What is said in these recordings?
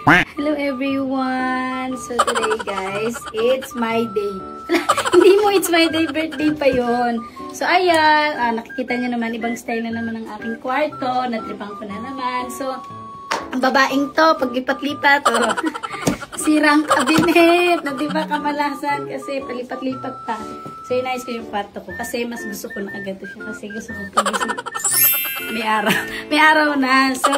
Hello everyone! So today guys, it's my day. Hindi mo it's my day, birthday pa yon. So ayan, nakikita nyo naman, ibang style na naman ang aking kwarto. Natripang ko na naman. So, ang babaeng to, paglipat-lipat, sirang kabinet, na diba kamalasan kasi palipat-lipat pa. So inayos ko yung kwarto ko kasi mas gusto ko na agad siya kasi gusto ko pagising. May araw na. So,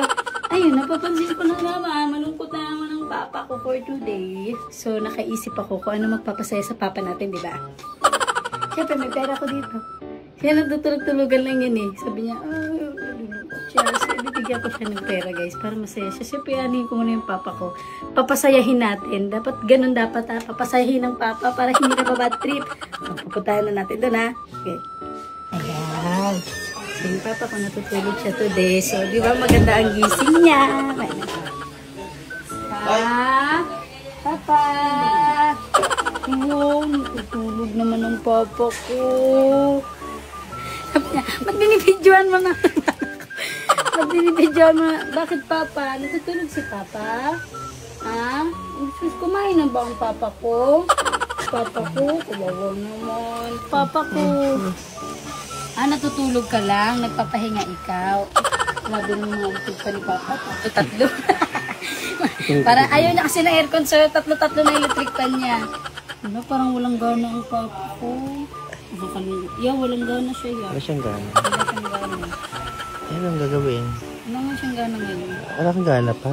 ayun, napapansin ko na naman, malungkot na naman ang papa ko for today. So, nakaisip ako kung ano magpapasaya sa papa natin, di ba? Siyempre, may pera ko dito. Kaya nagtutulog-tulugan lang yun eh. Sabi niya, so, bibigyan ko siya ng pera, guys, para masaya siya. Siyempre, anin ko muna yung papa ko. Papasayahin natin. Dapat, ganun dapat, ha? Papasayahin ng papa para hindi na bad trip. Pupuntahan na natin doon, ha? Okay. Ayan. So, yung papa ko natutulog siya today. So, di ba maganda ang gising niya? Papa! Wow, natutulog naman ang papa ko. Sabi niya, ba't binibidyoan mo na? Ba't binibidyoan mo na? Bakit papa? Natutulog si papa? Ha? Kumain na ba ang papa ko? Papa ko? Kawawa naman. Papa ko. Natutulog ka lang, nagpapahinga ikaw. Wala din yung mga utog pa ni Papa. Tatlo. Parang ayaw niya kasi ng aircon, so tatlo na electric fan niya. Ano, parang walang gana ang Papa ko. Walang gana siya yan. Wala siyang gana. Wala siyang gana. Ano ang gagawin? Wala nga siyang gana ngayon. Wala kang gana pa?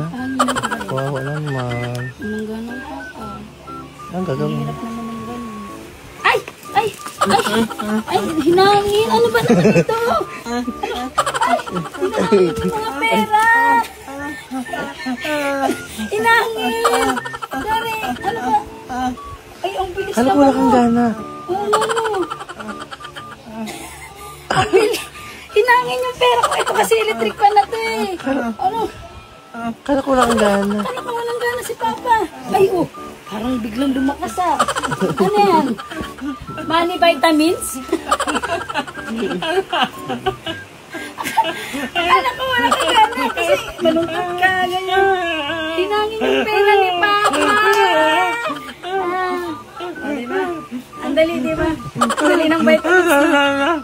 Wow, wala naman. Walang gana ang Papa. Anong gagawin? Hirap naman ang gana. Ay, hinangin. Ano ba naman ito? Hinangin yung mga pera. Hinangin. Sorry, ano ba? Ay, ang bilis naman. Kala ko wala kang gana. Ang bilis. Hinangin yung pera ko. Ito kasi electric pan na ito eh. Ano? Kala ko wala kang gana. Kala ko walang gana si Papa. Ay, parang biglang lumakas ah. Ano yan? Money vitamins? Akala ko wala ka gana kasi malungkot ka. Ganyan. Hinangin yung pera ni Papa. Diba? Ang dali, diba? Ang dali ng vitamins.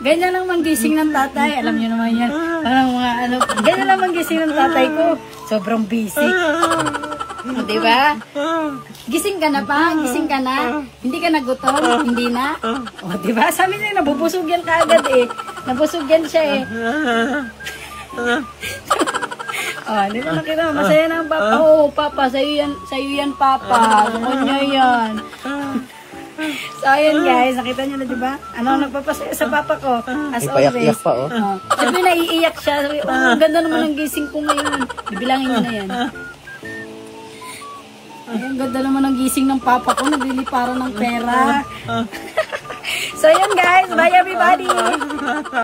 Ganyan lang manggising ng tatay. Alam nyo naman yan. Parang mga ano. Ganyan lang manggising ng tatay ko. Sobrang busy. Diba? Gising ka na pa? Gising ka na? Hindi ka nagutom? Hindi na? Diba? Sabi niya, nabubusog yan kaagad eh. Nabusog yan siya eh. Hindi na nakita. Masaya na ang papa. Papa, sa'yo yan, papa. Sa kanya yan. So, ayun guys. Nakita niyo na, diba? Ano ang nagpapasaya sa papa ko? As always. Pa, Sabi, naiiyak siya. Sabi, ang ganda naman ang gising ko ngayon. Bibilangin niyo na yan. Ay, ang ganda naman ang gising ng papa ko. Nagliliparan ng pera. So, yun guys. Bye everybody!